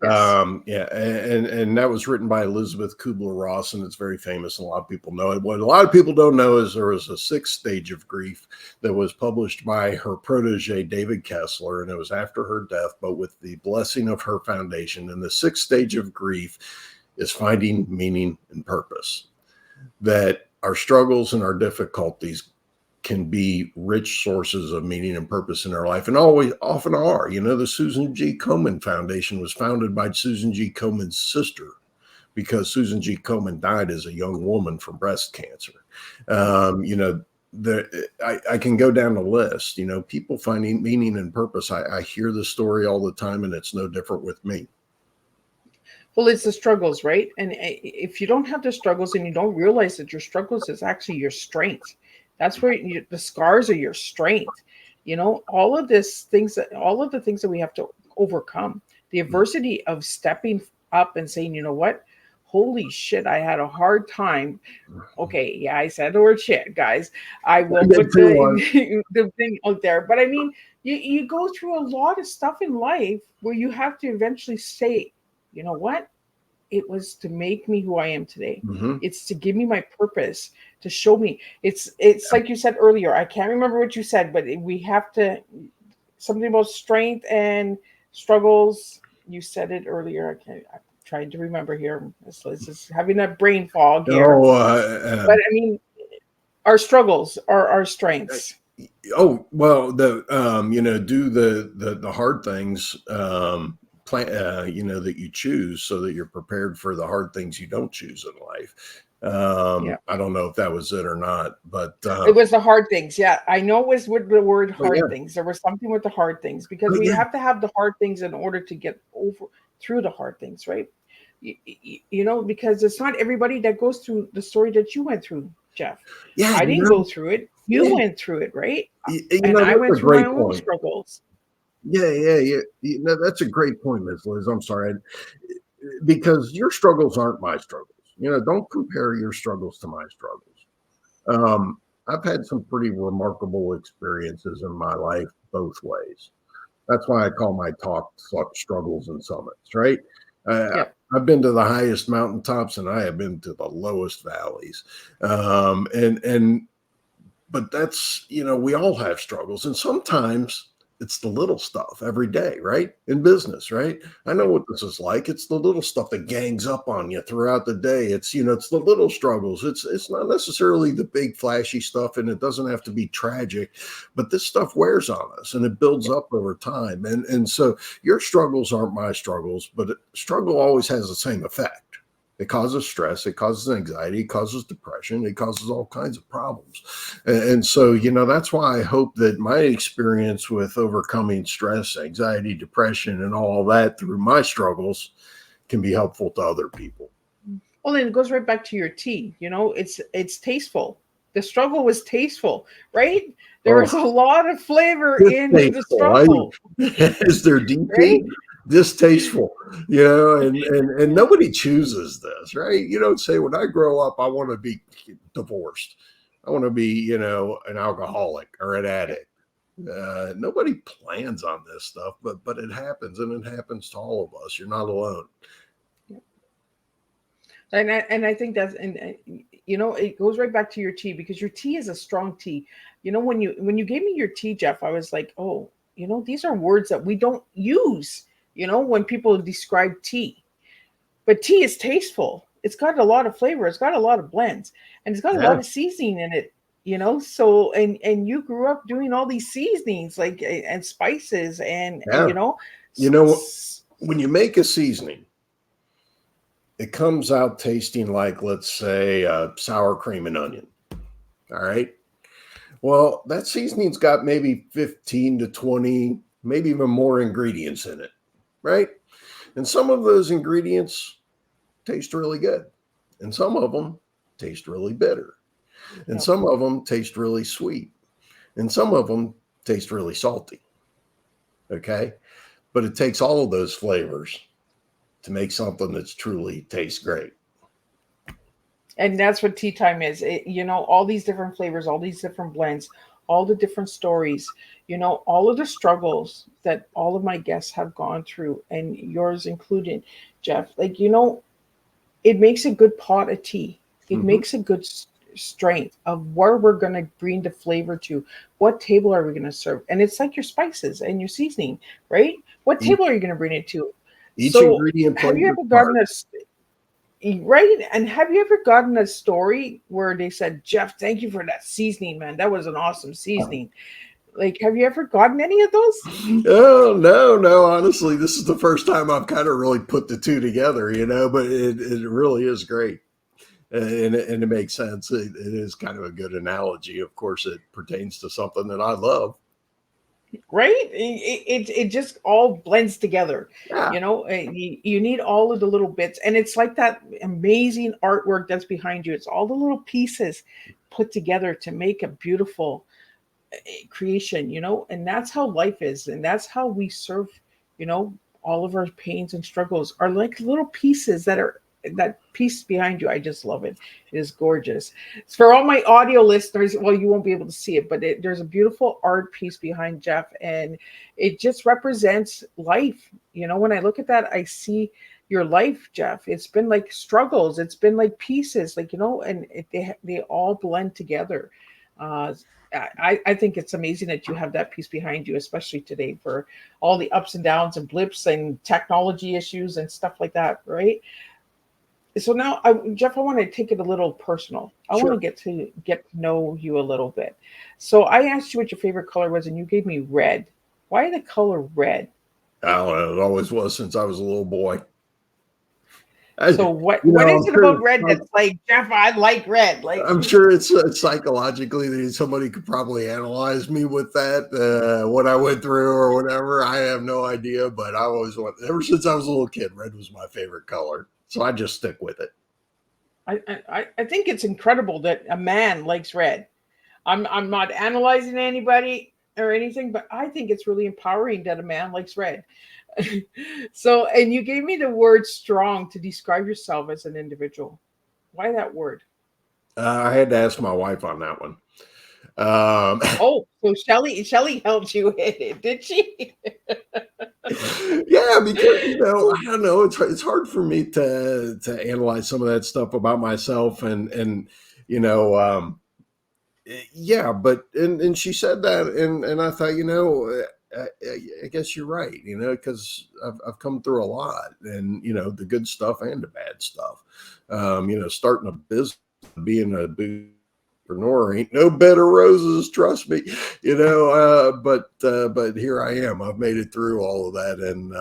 Yes. Yeah, and that was written by Elizabeth Kubler-Ross, and it's very famous, and a lot of people know it. What a lot of people don't know is there was a 6th stage of grief that was published by her protege, David Kessler, and it was after her death, but with the blessing of her foundation. And the 6th stage of grief is finding meaning and purpose. That our struggles and our difficulties can be rich sources of meaning and purpose in our life, and always often are. The Susan G. Komen Foundation was founded by Susan G. Komen's sister, because Susan G. Komen died as a young woman from breast cancer. I can go down the list. People finding meaning and purpose. I hear this story all the time, and it's no different with me. Well, it's the struggles, right? And if you don't have the struggles and you don't realize that your struggles is actually your strength, that's where the scars are your strength. All of the things that we have to overcome, the adversity of stepping up and saying, you know what, holy shit, I had a hard time. Okay, yeah, I said the word shit, guys. I will put the thing out there. But I mean, you go through a lot of stuff in life where you have to eventually say, you know what? it was to make me who I am today. Mm-hmm. It's to give me my purpose, to show me. It's like you said earlier. I can't remember what you said, but we have to something about strength and struggles. You said it earlier. I'm trying to remember here. This is having a brain fog here. Oh, But I mean, our struggles are our strengths. oh well, do the hard things, plan, that you choose, so that you're prepared for the hard things you don't choose in life. Yeah. I don't know if that was it or not, but It was the hard things. Yeah, I know it was with the word but yeah, hard things. There was something with the hard things because but we yeah, have to have the hard things in order to get over through the hard things, right? Because it's not everybody that goes through the story that you went through, Jeff. yeah, I didn't go through it. You yeah. went through it, right? And I That's went a through my great own point. struggles. Yeah. That's a great point, Ms. Liz. I'm sorry, because your struggles aren't my struggles. Don't compare your struggles to my struggles. I've had some pretty remarkable experiences in my life both ways. That's why I call my talk struggles and summits, right? Uh, Yep. I've been to the highest mountaintops and I have been to the lowest valleys. But that's, we all have struggles. And sometimes it's the little stuff every day, right? In business, right? I know what this is like. It's the little stuff that gangs up on you throughout the day. It's the little struggles. It's not necessarily the big flashy stuff, and it doesn't have to be tragic, but this stuff wears on us and it builds up over time. And so your struggles aren't my struggles, but struggle always has the same effect. It causes stress, it causes anxiety, it causes depression, it causes all kinds of problems. And so, that's why I hope that my experience with overcoming stress, anxiety, depression, and all that through my struggles can be helpful to other people. Well, then it goes right back to your tea. It's tasteful. The struggle was tasteful, right? There was Oh, a lot of flavor in the distasteful. struggle, Is there DP? right? Distasteful, and nobody chooses this, right? You don't say, when I grow up, I want to be divorced. I want to be, an alcoholic or an addict. Nobody plans on this stuff, but it happens, and it happens to all of us. You're not alone. And I think that's it goes right back to your tea because your tea is a strong tea. When you gave me your tea, Jeff, I was like, oh, these are words that we don't use. When people describe tea, but tea is tasteful. It's got a lot of flavor. It's got a lot of blends, and it's got a Yeah, lot of seasoning in it. So and you grew up doing all these seasonings like and spices and yeah. You know, when you make a seasoning, it comes out tasting like, let's say, sour cream and onion. All right. Well, that seasoning's got maybe 15 to 20, maybe even more ingredients in it, right? And some of those ingredients taste really good, and some of them taste really bitter, and Yep. some of them taste really sweet, and some of them taste really salty. Okay. But it takes all of those flavors to make something that's truly tastes great. And that's what tea time is. All these different flavors, all these different blends, all the different stories, all of the struggles that all of my guests have gone through, and yours included, Jeff. It makes a good pot of tea. It Mm-hmm. makes a good strength of where we're going to bring the flavor to. What table are we going to serve? And it's like your spices and your seasoning, right? What Each, table are you going to bring it to? each So, ingredient have plays you a ever part. gotten right? And have you ever gotten a story where they said, Jeff, thank you for that seasoning, man. That was an awesome seasoning. Have you ever gotten any of those? Oh, no. Honestly, this is the first time I've kind of really put the two together, but it really is great. And it makes sense. It is kind of a good analogy. Of course, it pertains to something that I love. Right? It just all blends together. Yeah. You need all of the little bits. And it's like that amazing artwork that's behind you. It's all the little pieces put together to make a beautiful creation, and that's how life is. And that's how we serve, all of our pains and struggles are like little pieces that piece behind you. I just love it. It is gorgeous. It's for all my audio listeners. Well, you won't be able to see it, but there's a beautiful art piece behind Jeff, and it just represents life. When I look at that, I see your life, Jeff. It's been like struggles. It's been like pieces, like, and they all blend together. Uh, I think it's amazing that you have that piece behind you, especially today for all the ups and downs and blips and technology issues and stuff like that, right? So now, Jeff, I want to take it a little personal. I want to Sure. get to know you a little bit. So I asked you what your favorite color was, and you gave me red. Why the color red? I don't know. It always was since I was a little boy. So what is I'm it sure about red that's like, Jeff, I like red? Like, I'm sure it's psychologically that somebody could probably analyze me with that, what I went through or whatever. I have no idea, but I always want, ever since I was a little kid, red was my favorite color. So I just stick with it. I think it's incredible that a man likes red. I'm not analyzing anybody or anything, but I think it's really empowering that a man likes red. So, and you gave me the word strong to describe yourself as an individual. Why that word? I had to ask my wife on that one. Um, Oh, so Shelly helped you with it, did she? yeah, because I don't know, it's hard for me to analyze some of that stuff about myself, and you know, yeah, but and she said that, and I thought, I guess you're right, because I've come through a lot, and the good stuff and the bad stuff. Starting a business, being a entrepreneur ain't no bed of roses, trust me. But here I am. I've made it through all of that, and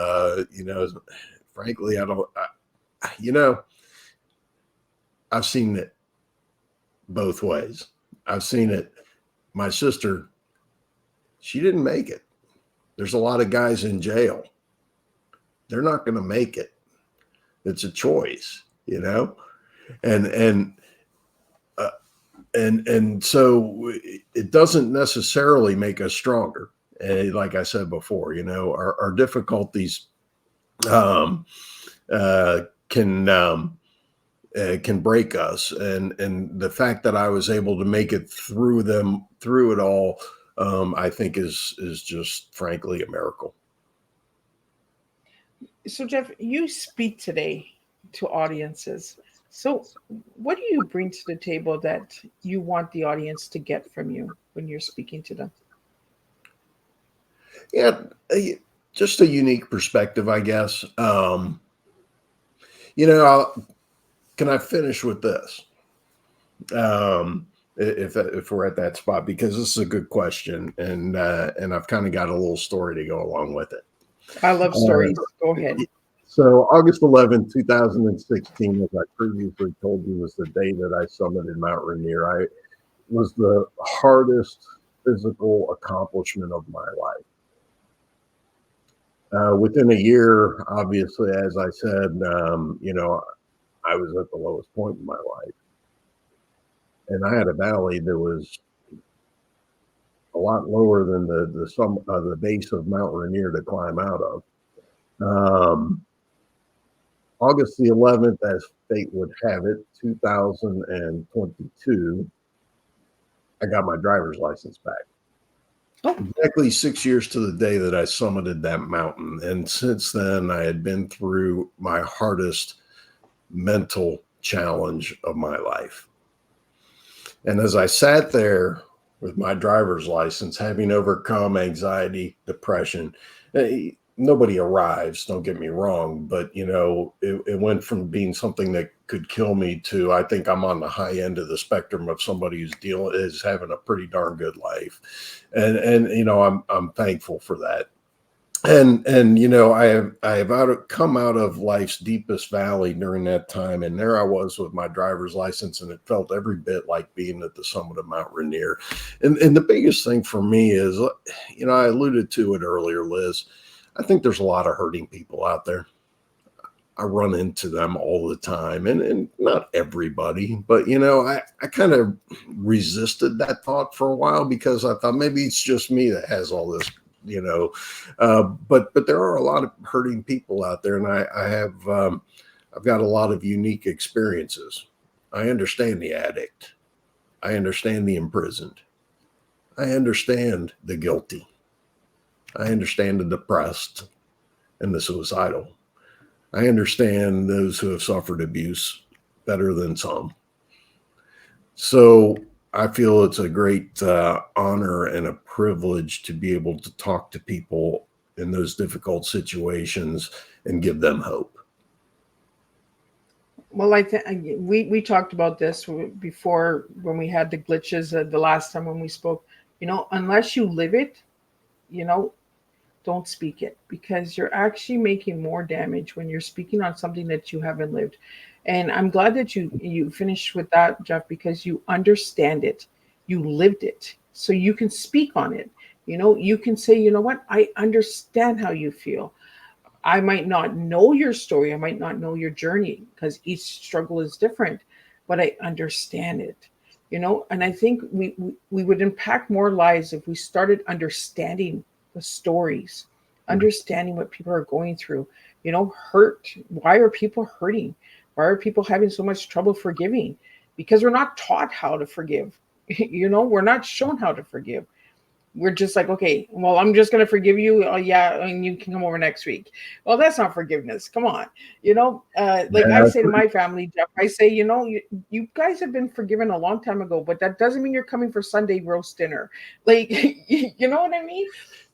frankly, I don't. You know, I've seen it both ways. I've seen it. My sister, she didn't make it. There's a lot of guys in jail. They're not going to make it. It's a choice, and uh, and so it doesn't necessarily make us stronger. And like I said before, our difficulties um, can break us, and the fact that I was able to make it through it all, I think is just frankly a miracle. So, Jeff, you speak today to audiences. So, what do you bring to the table that you want the audience to get from you when you're speaking to them? Yeah, just a unique perspective, I guess. Can I finish with this? If we're at that spot, because this is a good question, and I've kind of got a little story to go along with it. I love stories. Go ahead. So August 11th, 2016, as I previously told you, was the day that I summited Mount Rainier. I was the hardest physical accomplishment of my life. Within a year, obviously, as I said, I was at the lowest point in my life. And I had a valley that was a lot lower than the base of Mount Rainier to climb out of. August the 11th, as fate would have it, 2022, I got my driver's license back. Oh, Exactly 6 years to the day that I summited that mountain. And since then, I had been through my hardest mental challenge of my life. And as I sat there with my driver's license, having overcome anxiety, depression, nobody arrives, don't get me wrong, but it went from being something that could kill me to, I think I'm on the high end of the spectrum of somebody is having a pretty darn good life. And I'm thankful for that. And I have come out of life's deepest valley during that time, and there I was with my driver's license, and it felt every bit like being at the summit of Mount Rainier. And the biggest thing for me is, I alluded to it earlier, Liz. I think there's a lot of hurting people out there. I run into them all the time, and not everybody, but I kind of resisted that thought for a while, because I thought maybe it's just me that has all this, but there are a lot of hurting people out there, and I've got a lot of unique experiences. I understand the addict. I understand the imprisoned. I understand the guilty. I understand the depressed and the suicidal. I understand those who have suffered abuse better than some. So I feel it's a great honor and a privilege to be able to talk to people in those difficult situations and give them hope. Well, we talked about this before when we had the glitches the last time when we spoke. Unless you live it, you know, don't speak it, because you're actually making more damage when you're speaking on something that you haven't lived. And I'm glad that you finished with that, Jeff, because you understand it, you lived it, so you can speak on it. You can say, you know what, I understand how you feel. I might not know your story, I might not know your journey, because each struggle is different, but I understand it. And I think we would impact more lives if we started understanding the stories, understanding what people are going through. Hurt. Why are people hurting? Why are people having so much trouble forgiving? Because we're not taught how to forgive. We're not shown how to forgive. We're just like, okay, well, I'm just going to forgive you. Oh, yeah. And you can come over next week. Well, that's not forgiveness. Come on. Like I Yeah, say to my family, Jeff, I say, you guys have been forgiven a long time ago, but that doesn't mean you're coming for Sunday roast dinner. Like, you know what I mean?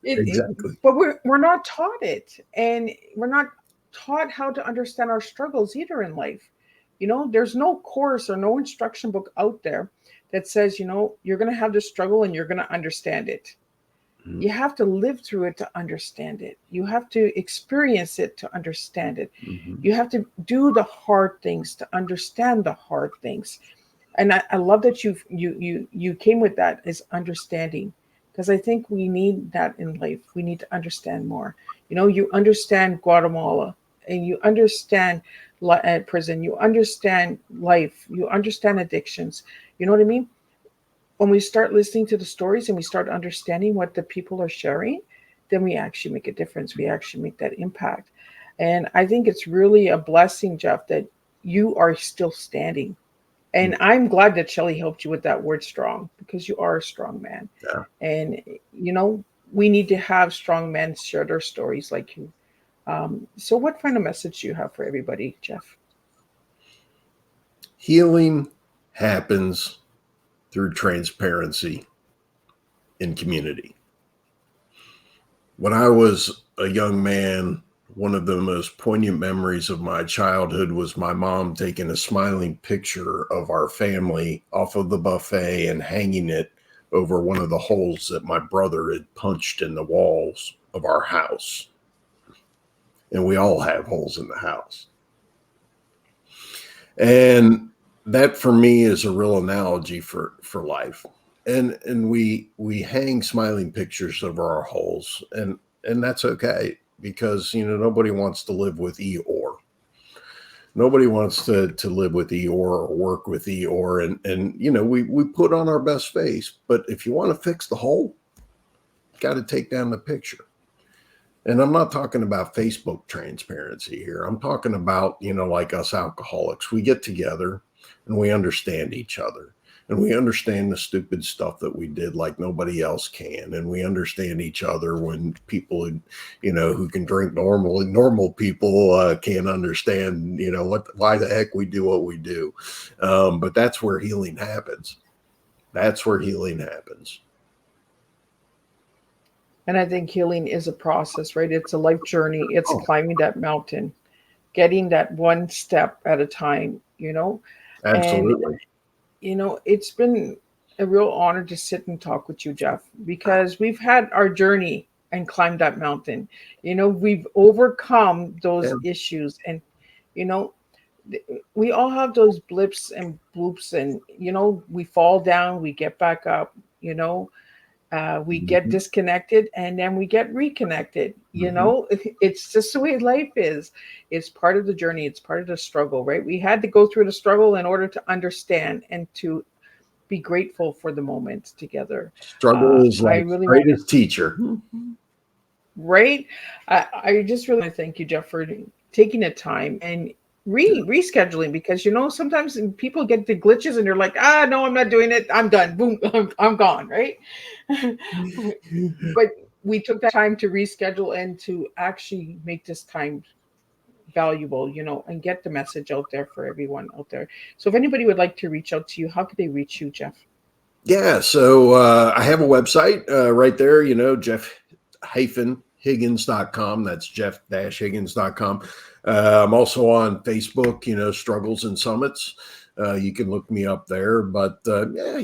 exactly. But we're not taught it. And we're not taught how to understand our struggles either in life. There's no course or no instruction book out there that says, you're going to have this struggle and you're going to understand it. Mhm. You have to live through it to understand it. You have to experience it to understand it. Mhm. You have to do the hard things to understand the hard things. And I love that you came with that as understanding, because I think we need that in life. We need to understand more. You understand Guatemala, and you understand at prison. You understand life. You understand addictions. You know what I mean? When we start listening to the stories and we start understanding what the people are sharing, then we actually make a difference. We actually make that impact. And I think it's really a blessing, Jeff, that you are still standing. And I'm glad that Shelly helped you with that word strong, because you are a strong man. Yeah. And, we need to have strong men share their stories like you. So, what final message do you have for everybody, Jeff? Healing happens through transparency in community. When I was a young man, one of the most poignant memories of my childhood was my mom taking a smiling picture of our family off of the buffet and hanging it over one of the holes that my brother had punched in the walls of our house. And we all have holes in the house. And that for me is a real analogy for life. And we hang smiling pictures of our holes, and that's okay, because nobody wants to live with Eeyore. Nobody wants to live with Eeyore or work with Eeyore, and we put on our best face, but if you want to fix the hole, you got to take down the picture. And I'm not talking about Facebook transparency here. I'm talking about, like us alcoholics, we get together and we understand each other, and we understand the stupid stuff that we did like nobody else can. And we understand each other when people, who can drink normally, normal people can't understand, why the heck we do what we do. But that's where healing happens. That's where healing happens. And I think healing is a process, right? It's a life journey. It's Oh, climbing that mountain, getting that one step at a time. And, absolutely. it's been a real honor to sit and talk with you, Jeff, because we've had our journey and climbed that mountain. We've overcome Yeah. those issues. And, you know, we all have those blips and bloops, and, we fall down, we get back up, we get Mhm. disconnected and then we get reconnected. Mhm. It's just the way life is. It's part of the journey, it's part of the struggle, right? We had to go through the struggle in order to understand and to be grateful for the moment together. Struggle is I life's really want to, greatest teacher. right? I just really want to thank you, Jeff, for taking the time and rescheduling, because sometimes people get the glitches and they're like, no, I'm not doing it, I'm done, boom, I'm gone, right? But we took that time to reschedule and to actually make this time valuable, and get the message out there for everyone out there. So if anybody would like to reach out to you, how could they reach you, Jeff? Yeah, so I have a website right there, Jeff-Higgins.com. That's Jeff-Higgins.com. I'm also on Facebook, Struggles and Summits. You can look me up there. But yeah,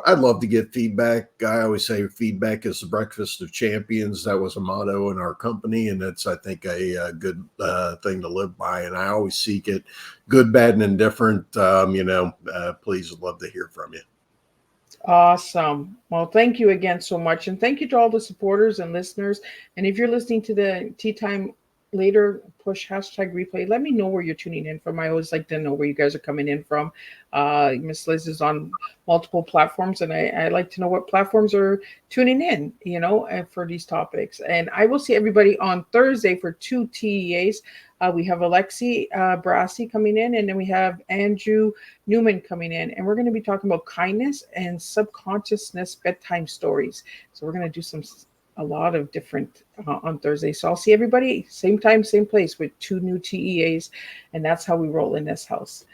I'd love to get feedback. I always say feedback is the breakfast of champions. That was a motto in our company, and it's, I think, a good thing to live by. And I always seek it, good, bad, and indifferent. Please, would love to hear from you. Awesome. Well, thank you again so much. And thank you to all the supporters and listeners. And if you're listening to the Tea Time later, push #replay. Let me know where you're tuning in from. I always like to know where you guys are coming in from. Miss Liz is on multiple platforms, and I like to know what platforms are tuning in, for these topics. And I will see everybody on Thursday for 2 TEAs. We have Alexi Brassi coming in, and then we have Andrew Newman coming in, and we're going to be talking about kindness and subconsciousness bedtime stories. So we're going to do a lot of different on Thursday. So I'll see everybody same time, same place with 2 new TEAs, and that's how we roll in this house.